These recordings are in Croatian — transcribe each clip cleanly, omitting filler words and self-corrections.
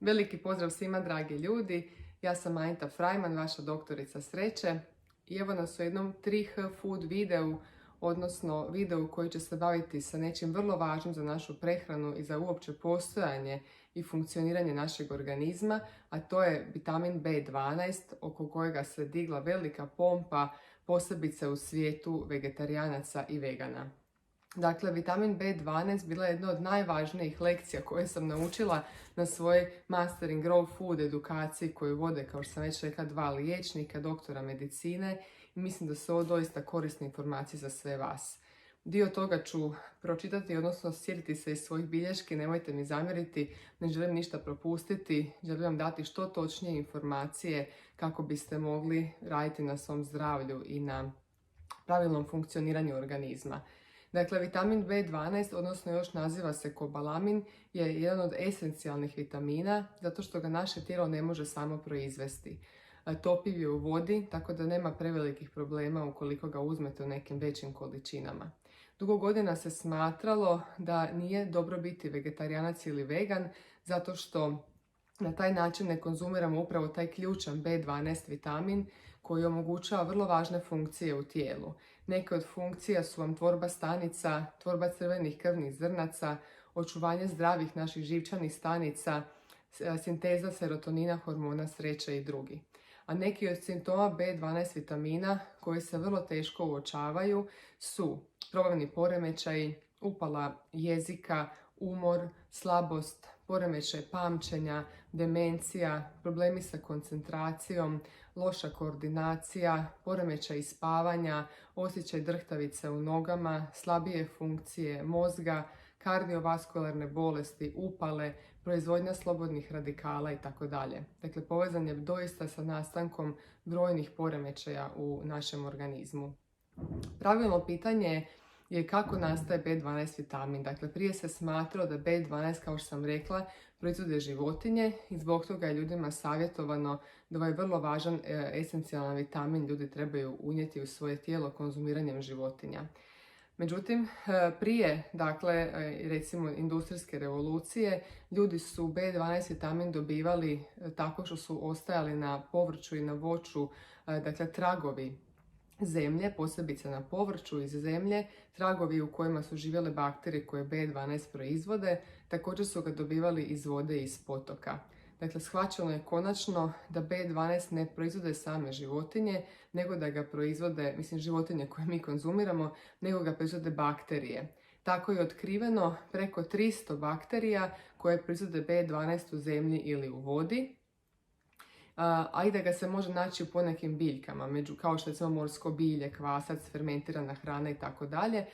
Veliki pozdrav svima, dragi ljudi. Ja sam Anita Frajman, vaša doktorica sreće. I evo nas u jednom 3H food videu, odnosno videu koji će se baviti sa nečim vrlo važnim za našu prehranu i za uopće postojanje i funkcioniranje našeg organizma, a to je vitamin B12, oko kojega se digla velika pompa, posebice u svijetu vegetarijanaca i vegana. Dakle, vitamin B12 bila je jedna od najvažnijih lekcija koje sam naučila na svojoj Mastering Raw Food edukaciji koju vode, kao što sam već rekla, 2 liječnika, doktora medicine, i mislim da su ovo doista korisne informacije za sve vas. Dio toga ću pročitati, odnosno sjetiti se iz svojih bilješki, nemojte mi zamjeriti, ne želim ništa propustiti, želim vam dati što točnije informacije kako biste mogli raditi na svom zdravlju i na pravilnom funkcioniranju organizma. Dakle, vitamin B12, odnosno još naziva se kobalamin, je jedan od esencijalnih vitamina zato što ga naše tijelo ne može samo proizvesti. Topiv je u vodi, tako da nema prevelikih problema ukoliko ga uzmete u nekim većim količinama. Dugo godina se smatralo da nije dobro biti vegetarijanac ili vegan zato što na taj način ne konzumiramo upravo taj ključan B12 vitamin koji omogućava vrlo važne funkcije u tijelu. Neke od funkcija su vam tvorba stanica, tvorba crvenih krvnih zrnaca, očuvanje zdravih naših živčanih stanica, sinteza serotonina, hormona sreće i drugi. A neki od simptoma B12 vitamina koji se vrlo teško uočavaju su probavni poremećaji, upala jezika, umor, slabost, poremećaj pamćenja, demencija, problemi sa koncentracijom, loša koordinacija, poremećaj spavanja, osjećaj drhtavice u nogama, slabije funkcije mozga, kardiovaskularne bolesti, upale, proizvodnja slobodnih radikala itd. Dakle, povezan je doista sa nastankom brojnih poremećaja u našem organizmu. Pravilno pitanje je kako nastaje B12 vitamin. Dakle, prije se smatralo da B12, kao što sam rekla, proizvode životinje i zbog toga je ljudima savjetovano da ovaj vrlo važan esencijalan vitamin ljudi trebaju unijeti u svoje tijelo konzumiranjem životinja. Međutim, prije, dakle, recimo industrijske revolucije, ljudi su B12 vitamin dobivali tako što su ostajali na povrću i na voću, dakle, tragovi zemlje, posebice na povrću iz zemlje, tragovi u kojima su živjele bakterije koje B12 proizvode, također su ga dobivali iz vode i iz potoka. Dakle, shvaćeno je konačno da B12 ne proizvode same životinje, nego da ga proizvode, životinje koje mi konzumiramo, nego ga proizvode bakterije. Tako je otkriveno preko 300 bakterija koje proizvode B12 u zemlji ili u vodi, a i da ga se može naći u ponekim biljkama, kao što je morsko bilje, kvasac, fermentirana hrana i tako dalje,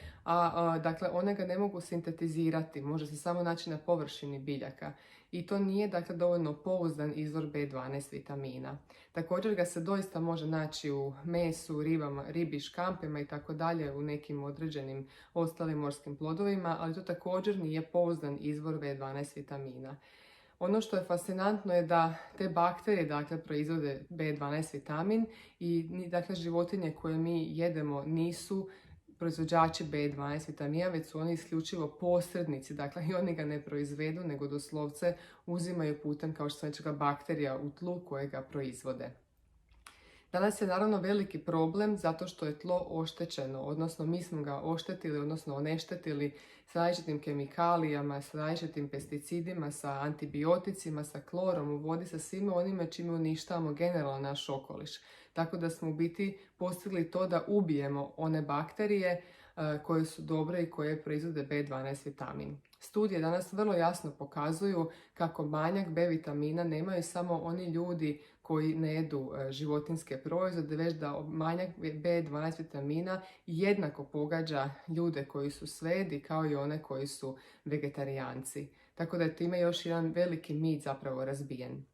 dakle one ga ne mogu sintetizirati, može se samo naći na površini biljaka i to nije, dakle, dovoljno pouzdan izvor B12 vitamina. Također ga se doista može naći u mesu, ribama, ribi, škampima i tako dalje, u nekim određenim ostalim morskim plodovima, ali to također nije pouzdan izvor B12 vitamina. Ono što je fascinantno je da te bakterije, dakle, proizvode B12 vitamin i, dakle, životinje koje mi jedemo nisu proizvođači B12 vitamina, već su oni isključivo posrednici, dakle, i oni ga ne proizvedu, nego doslovce uzimaju putem, kao što sam rekla, bakterija u tlu koje ga proizvode. Danas je naravno veliki problem zato što je tlo oštećeno, odnosno mi smo ga oštetili, odnosno oneštetili sa različitim kemikalijama, sa različitim pesticidima, sa antibioticima, sa klorom u vodi, sa svime onime čime uništavamo generalno naš okoliš. Tako da smo u biti postigli to da ubijemo one bakterije koje su dobre i koje proizvode B12 vitamin. Studije danas vrlo jasno pokazuju kako manjak B vitamina nemaju samo oni ljudi koji ne jedu životinjske proizvode, već da manjak B12 vitamina jednako pogađa ljude koji su svedi kao i one koji su vegetarijanci. Tako da je time još jedan veliki mit zapravo razbijen.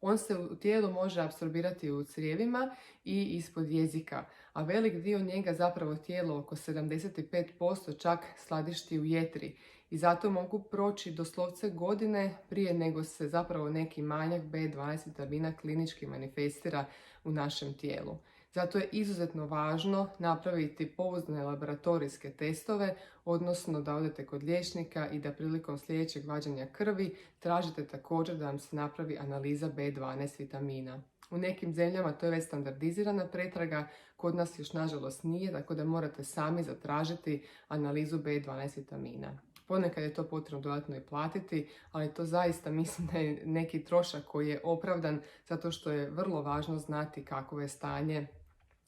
On se u tijelu može apsorbirati u crijevima i ispod jezika, a velik dio njega zapravo tijelo, oko 75%, čak skladišti u jetri. I zato mogu proći doslovce godine prije nego se zapravo neki manjak B12 vitamina klinički manifestira u našem tijelu. Zato je izuzetno važno napraviti pouzdane laboratorijske testove, odnosno da odete kod liječnika i da prilikom sljedećeg vađenja krvi tražite također da vam se napravi analiza B12 vitamina. U nekim zemljama to je već standardizirana pretraga, kod nas još nažalost nije, tako da morate sami zatražiti analizu B12 vitamina. Ponekad je to potrebno dodatno i platiti, ali to zaista mislim da je neki trošak koji je opravdan zato što je vrlo važno znati kakvo je stanje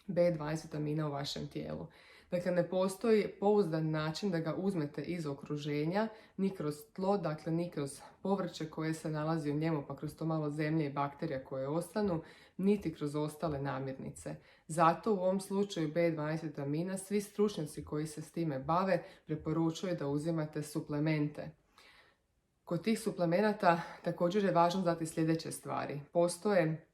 B12 vitamina u vašem tijelu. Dakle, ne postoji pouzdan način da ga uzmete iz okruženja, ni kroz tlo, dakle ni kroz povrće koje se nalazi u njemu, pa kroz to malo zemlje i bakterija koje ostanu, niti kroz ostale namirnice. Zato u ovom slučaju B12 vitamina svi stručnjaci koji se s time bave preporučuju da uzimate suplemente. Kod tih suplemenata također je važno znati sljedeće stvari. Postoje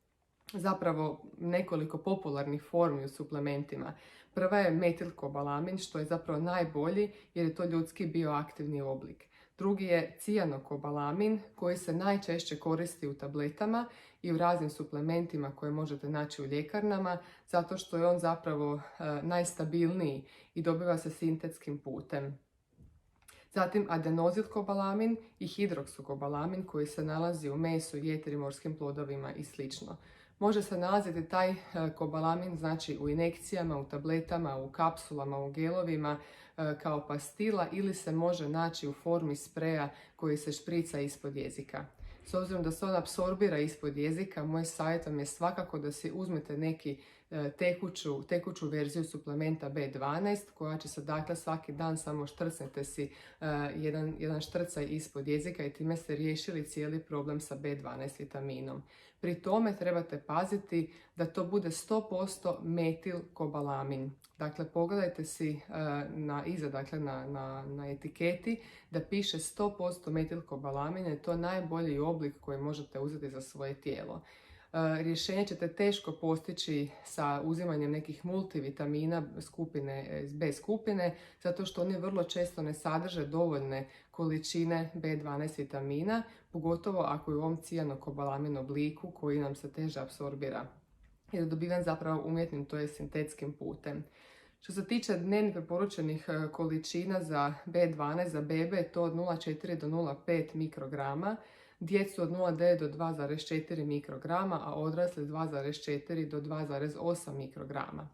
zapravo nekoliko popularnih formi u suplementima. Prva je metilkobalamin, što je zapravo najbolji jer je to ljudski bioaktivni oblik. Drugi je cijanokobalamin koji se najčešće koristi u tabletama i u raznim suplementima koje možete naći u ljekarnama zato što je on zapravo najstabilniji i dobiva se sintetskim putem. Zatim adenozilkobalamin i hidroksokobalamin koji se nalazi u mesu, jetri, morskim plodovima i sl. Može se nalaziti taj kobalamin znači u injekcijama, u tabletama, u kapsulama, u gelovima kao pastila ili se može naći u formi spreja koji se šprica ispod jezika. S obzirom da se on apsorbira ispod jezika, moj savjet vam je svakako da si uzmete neki tekuću verziju suplementa B12 koja će se dakle svaki dan samo štrcnete si jedan štrcaj ispod jezika i time ste riješili cijeli problem sa B12 vitaminom. Pri tome trebate paziti da to bude 100% metilkobalamin. Dakle, pogledajte si na etiketi da piše 100% metilkobalamin, je to najbolji oblik koji možete uzeti za svoje tijelo. Rješenje ćete teško postići sa uzimanjem nekih multivitamina B skupine, zato što oni vrlo često ne sadrže dovoljne količine B12 vitamina, pogotovo ako je u ovom cijanokobalamin obliku koji nam se teže apsorbira. Jer je dobiven zapravo umjetnim, to je sintetskim putem. Što se tiče dnevnih preporučenih količina za B12 za bebe je to od 0,4 do 0,5 mikrograma, djecu od 0,9 do 2,4 mikrograma, a odrasli 2,4 do 2,8 mikrograma.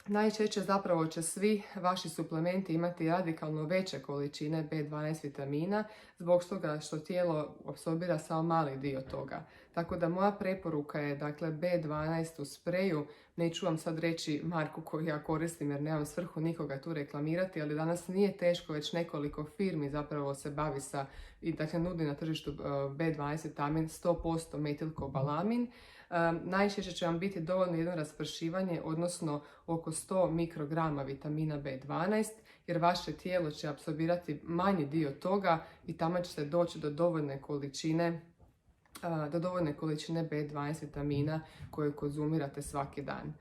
Najčešće zapravo će svi vaši suplementi imati radikalno veće količine B12 vitamina zbog toga što tijelo apsorbira samo mali dio toga. Tako da moja preporuka je dakle B12 u spreju, neću vam sad reći marku koju ja koristim jer nemam svrhu nikoga tu reklamirati, ali danas nije teško, već nekoliko firmi zapravo se bavi i dakle nudi na tržištu B12 vitamin 100% metilkobalamin. Najčešće će vam biti dovoljno jedno raspršivanje, odnosno oko 100 mikrograma vitamina B12, jer vaše tijelo će apsorbirati manji dio toga i tamo ćete doći do dovoljne količine B12 vitamina koje konzumirate svaki dan.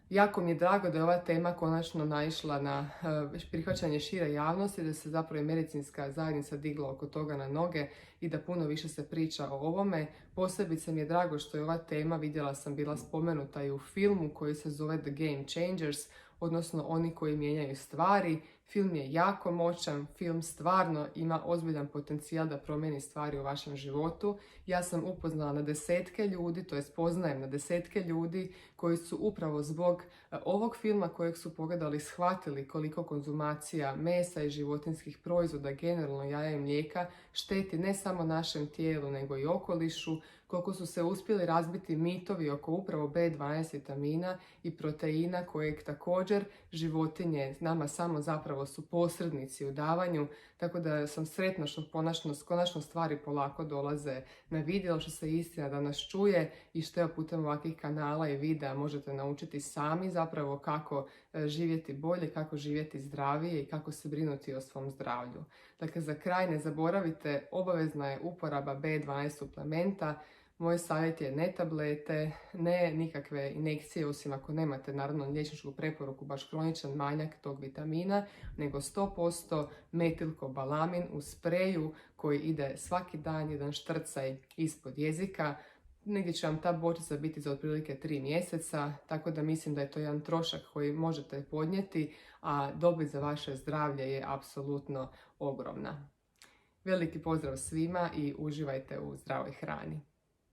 Jako mi je drago da je ova tema konačno naišla na prihvaćanje šire javnosti, da se zapravo i medicinska zajednica digla oko toga na noge i da puno više se priča o ovome. Posebice mi je drago što je ova tema, vidjela sam, bila spomenuta i u filmu koji se zove The Game Changers, odnosno Oni koji mijenjaju stvari. Film je jako moćan, film stvarno ima ozbiljan potencijal da promijeni stvari u vašem životu. Ja sam upoznala na desetke ljudi, to jest poznajem na desetke ljudi koji su upravo zbog ovog filma kojeg su pogledali shvatili koliko konzumacija mesa i životinjskih proizvoda, generalno jaja i mlijeka, šteti ne samo našem tijelu nego i okolišu, koliko su se uspjeli razbiti mitovi oko upravo B12 vitamina i proteina kojeg također životinje nama samo zapravo su posrednici u davanju, tako da sam sretna što konačno stvari polako dolaze na vidjelo, što se istina danas čuje i što putem ovakvih kanala i videa možete naučiti sami zapravo kako živjeti bolje, kako živjeti zdravije i kako se brinuti o svom zdravlju. Dakle, za kraj ne zaboravite, obavezna je uporaba B12 suplementa. Moj savjet je ne tablete, ne nikakve injekcije, osim ako nemate naravno liječničku preporuku, baš kroničan manjak tog vitamina, nego 100% metilkobalamin u spreju koji ide svaki dan jedan štrcaj ispod jezika. negdje će vam ta bočica biti za otprilike 3 mjeseca, tako da mislim da je to jedan trošak koji možete podnijeti, a dobit za vaše zdravlje je apsolutno ogromna. Veliki pozdrav svima i uživajte u zdravoj hrani.